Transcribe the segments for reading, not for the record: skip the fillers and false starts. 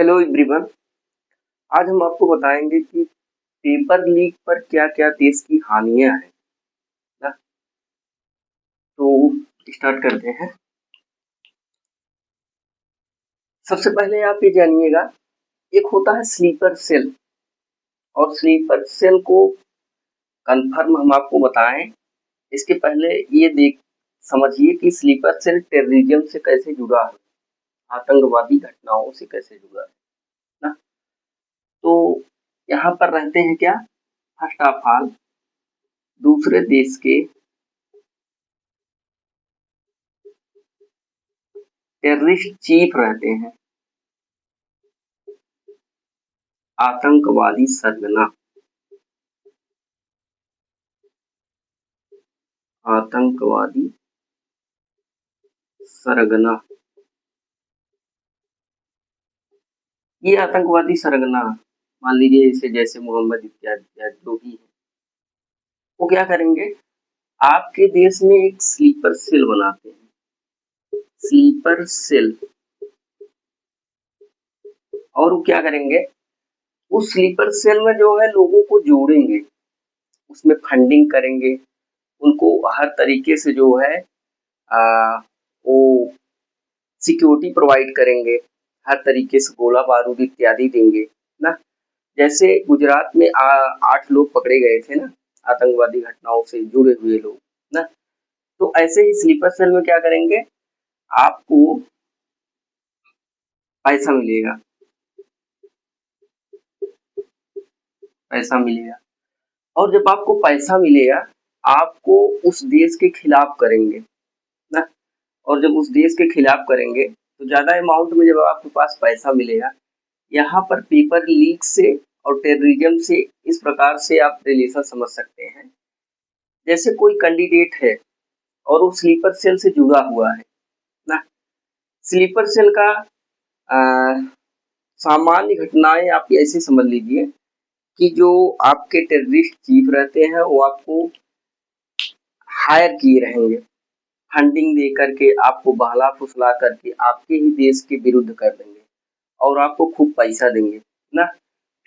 Hello everyone. आज हम आपको बताएंगे कि पेपर लीक पर क्या-क्या देश की हानियां हैं ना। तो स्टार्ट करते हैं। सबसे पहले आप ये जानिएगा, एक होता है स्लीपर सेल, और स्लीपर सेल को कंफर्म हम आपको बताएं इसके पहले ये देख समझिए कि स्लीपर सेल टेररिज्म से कैसे जुड़ा है, आतंकवादी घटनाओं से कैसे जुड़ा है ना। तो यहाँ पर रहते हैं क्या, फर्स्ट ऑफ ऑल दूसरे देश के टेररिस्ट चीफ रहते हैं, आतंकवादी सरगना, आतंकवादी सरगना। ये आतंकवादी सरगना मान लीजिए इसे जैसे मोहम्मद इत्यादि इत्यादि जो भी है, वो क्या करेंगे, आपके देश में एक स्लीपर सेल बनाते हैं, स्लीपर सेल। और वो क्या करेंगे, उस स्लीपर सेल में जो है लोगों को जोड़ेंगे, उसमें फंडिंग करेंगे, उनको हर तरीके से जो है वो सिक्योरिटी प्रोवाइड करेंगे, हर तरीके से गोला बारूद इत्यादि देंगे ना। जैसे गुजरात में 8 लोग पकड़े गए थे ना, आतंकवादी घटनाओं से जुड़े हुए लोग ना। तो ऐसे ही स्लीपर सेल में क्या करेंगे, आपको पैसा मिलेगा, पैसा मिलेगा। और जब आपको पैसा मिलेगा, आपको उस देश के खिलाफ करेंगे ना। और जब उस देश के खिलाफ करेंगे तो ज्यादा अमाउंट में जब आपके पास पैसा मिलेगा, यहाँ पर पेपर लीक से और टेररिज्म से इस प्रकार से आप रिलेशन समझ सकते हैं। जैसे कोई कैंडिडेट है और वो स्लीपर सेल से जुड़ा हुआ है ना। स्लीपर सेल का सामान्य घटनाएं आप ऐसे समझ लीजिए कि जो आपके टेररिस्ट चीफ रहते हैं वो आपको हायर किए रहेंगे, फंडिंग दे करके आपको बहला फुसला करके आपके ही देश के विरुद्ध कर देंगे और आपको खूब पैसा देंगे ना।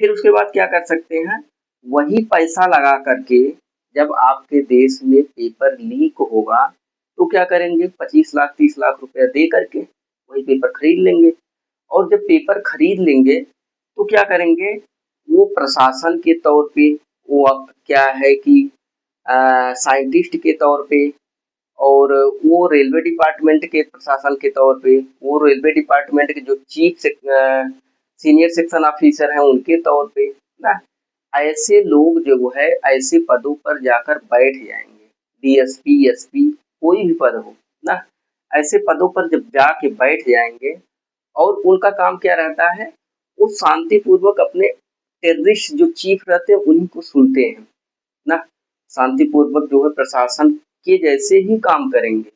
फिर उसके बाद क्या कर सकते हैं, वही पैसा लगा करके जब आपके देश में पेपर लीक होगा तो क्या करेंगे, 25 लाख 30 लाख रुपया दे करके वही पेपर खरीद लेंगे। और जब पेपर खरीद लेंगे तो क्या करेंगे, वो प्रशासन के तौर पे, वो अब क्या है कि साइंटिस्ट के तौर पे, और वो रेलवे डिपार्टमेंट के प्रशासन के तौर पे, वो रेलवे डिपार्टमेंट के जो सीनियर सेक्शन ऑफिसर हैं उनके तौर पे ना, ऐसे लोग जो है ऐसे पदों पर जाकर बैठ जाएंगे। डीएसपी एसपी कोई भी पद हो ना, ऐसे पदों पर जब जाके बैठ जाएंगे और उनका काम क्या रहता है, वो शांतिपूर्वक अपने टेररिस्ट जो चीफ रहते हैं उन्हीं को सुनते हैं ना। शांतिपूर्वक जो है प्रशासन के जैसे ही काम करेंगे।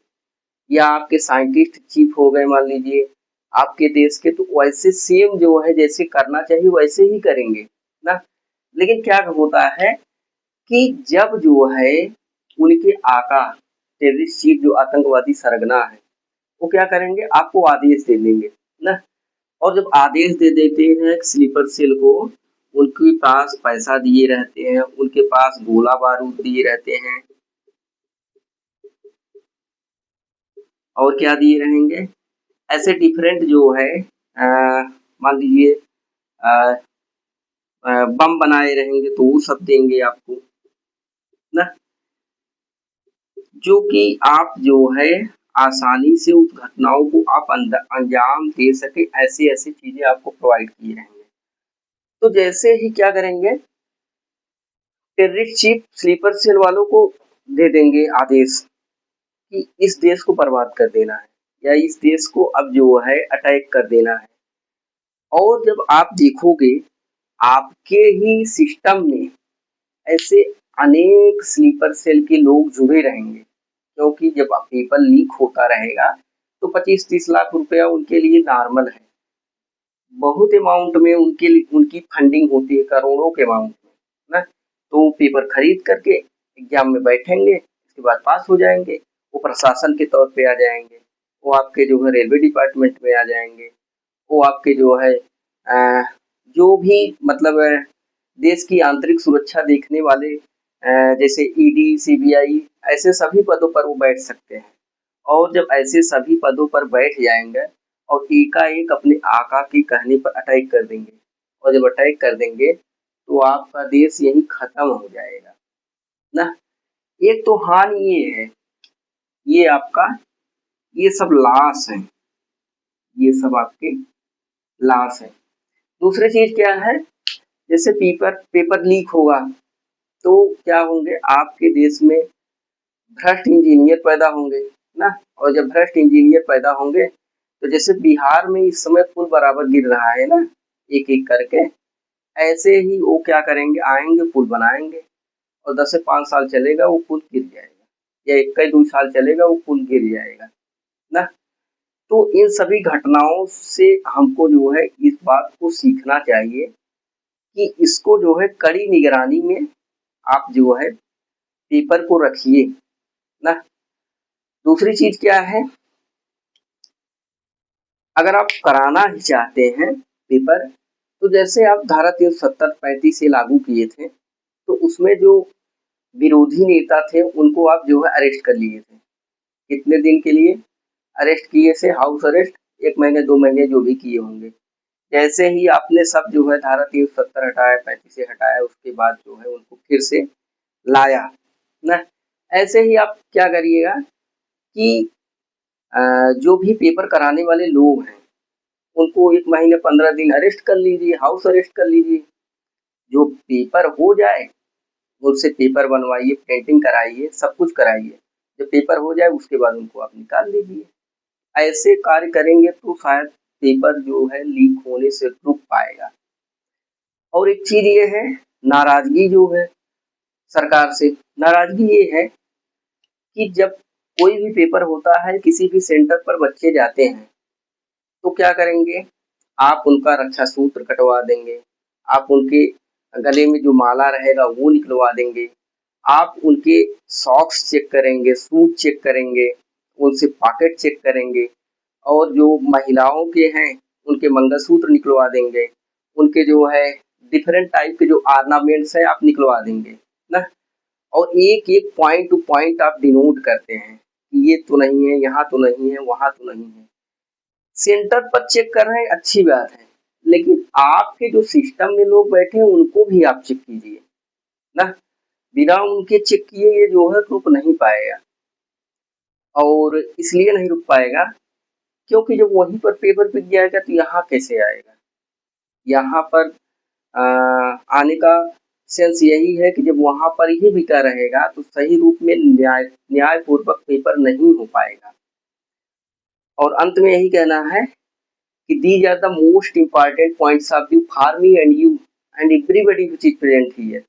या आपके साइंटिस्ट चीफ हो गए मान लीजिए आपके देश के, तो वैसे सेम जो है जैसे करना चाहिए वैसे ही करेंगे ना। लेकिन क्या होता है कि जब जो है उनके आका टेररिस्ट चीफ जो आतंकवादी सरगना है, वो क्या करेंगे, आपको आदेश दे देंगे ना। और जब आदेश दे देते हैं स्लीपर सेल को, उनके पास पैसा दिए रहते हैं, उनके पास गोला बारूद दिए रहते हैं, और क्या दिए रहेंगे, ऐसे डिफरेंट जो है मान लीजिए बम बनाए रहेंगे तो वो सब देंगे आपको ना, जो कि आप जो है आसानी से उस घटनाओं को आप अंजाम दे सके, ऐसी ऐसी चीजें आपको प्रोवाइड किए रहेंगे। तो जैसे ही क्या करेंगे, टेररिस्ट चीफ स्लीपर सेल वालों को दे देंगे आदेश कि इस देश को बर्बाद कर देना है या इस देश को अब जो है अटैक कर देना है। और जब आप देखोगे आपके ही सिस्टम में ऐसे अनेक स्लीपर सेल के लोग जुड़े रहेंगे, क्योंकि जब पेपर लीक होता रहेगा तो 25-30 लाख रुपया उनके लिए नॉर्मल है, बहुत अमाउंट में उनके लिए उनकी फंडिंग होती है, करोड़ों के अमाउंट में ना। तो पेपर खरीद करके एग्जाम में बैठेंगे, उसके बाद पास हो जाएंगे, वो प्रशासन के तौर पे आ जाएंगे, वो आपके जो है रेलवे डिपार्टमेंट में आ जाएंगे, वो आपके जो है जो भी मतलब देश की आंतरिक सुरक्षा देखने वाले जैसे ईडी, सीबीआई ऐसे सभी पदों पर वो बैठ सकते हैं। और जब ऐसे सभी पदों पर बैठ जाएंगे और एकाएक अपने आका के कहने पर अटैक कर देंगे, और जब अटैक कर देंगे तो आपका देश यहीं खत्म हो जाएगा ना। एक तो हाल ये है, ये आपका ये सब लाश है, ये सब आपके लाश है। दूसरी चीज क्या है, जैसे पेपर लीक होगा तो क्या होंगे, आपके देश में भ्रष्ट इंजीनियर पैदा होंगे ना। और जब भ्रष्ट इंजीनियर पैदा होंगे तो जैसे बिहार में इस समय पुल बराबर गिर रहा है ना, एक एक करके, ऐसे ही वो क्या करेंगे, आएंगे पुल बनाएंगे और 10 से 5 साल चलेगा वो पुल गिर जाएगा, या 21 साल चलेगा वो पुल गिर जाएगा ना। तो इन सभी घटनाओं से हमको जो है इस बात को सीखना चाहिए कि इसको जो है कड़ी निगरानी में आप जो है पेपर को रखिए ना। दूसरी चीज क्या है, अगर आप कराना ही चाहते हैं पेपर, तो जैसे आप धारा 370-35 से लागू किए थे, तो उसमें जो विरोधी नेता थे उनको आप जो है अरेस्ट कर लिए थे। कितने दिन के लिए अरेस्ट किए थे, हाउस अरेस्ट, 1 महीने 2 महीने जो भी किए होंगे। जैसे ही आपने सब जो है धारा 370 हटाया, 35 से हटाया, उसके बाद जो है उनको फिर से लाया ना। ऐसे ही आप क्या करिएगा कि जो भी पेपर कराने वाले लोग हैं उनको 1 महीने 15 दिन अरेस्ट कर लीजिए, हाउस अरेस्ट कर लीजिए। जो पेपर हो जाए उनसे पेपर बनवाइए, प्रिंटिंग कराइए, सब कुछ कराइए। जब पेपर हो जाए उसके बाद उनको आप निकाल लीजिए। ऐसे कार्य करेंगे तो शायद पेपर जो है लीक होने से रुक पाएगा। और एक चीज ये है, नाराजगी जो है सरकार से, नाराजगी ये है कि जब कोई भी पेपर होता है, किसी भी सेंटर पर बच्चे जाते हैं तो क्या करेंगे, आप उनका रक्षा सूत्र कटवा देंगे, आप उनके गले में जो माला रहेगा वो निकलवा देंगे, आप उनके सॉक्स चेक करेंगे, शूज चेक करेंगे, उनसे पॉकेट चेक करेंगे, और जो महिलाओं के हैं उनके मंगलसूत्र निकलवा देंगे, उनके जो है डिफरेंट टाइप के जो ऑर्नामेंट्स हैं आप निकलवा देंगे ना। और एक एक पॉइंट टू पॉइंट आप डिनोट करते हैं कि ये तो नहीं है, यहाँ तो नहीं है, वहाँ तो नहीं है। सेंटर पर चेक कर रहे हैं, अच्छी बात है, लेकिन आपके जो सिस्टम में लोग बैठे हैं उनको भी आप चेक कीजिए ना। बिना उनके चेक किए ये जो है रुक नहीं पाएगा। और इसलिए नहीं रुक पाएगा क्योंकि जब वहीं पर पेपर बिक जाएगा तो यहाँ कैसे आएगा। यहाँ पर आने का सेंस यही है कि जब वहाँ पर ही बिका रहेगा तो सही रूप में न्यायपूर्वक पेपर नहीं हो पाएगा। और अंत में यही कहना है कि these are the most important points of view for me and you and everybody which is present here.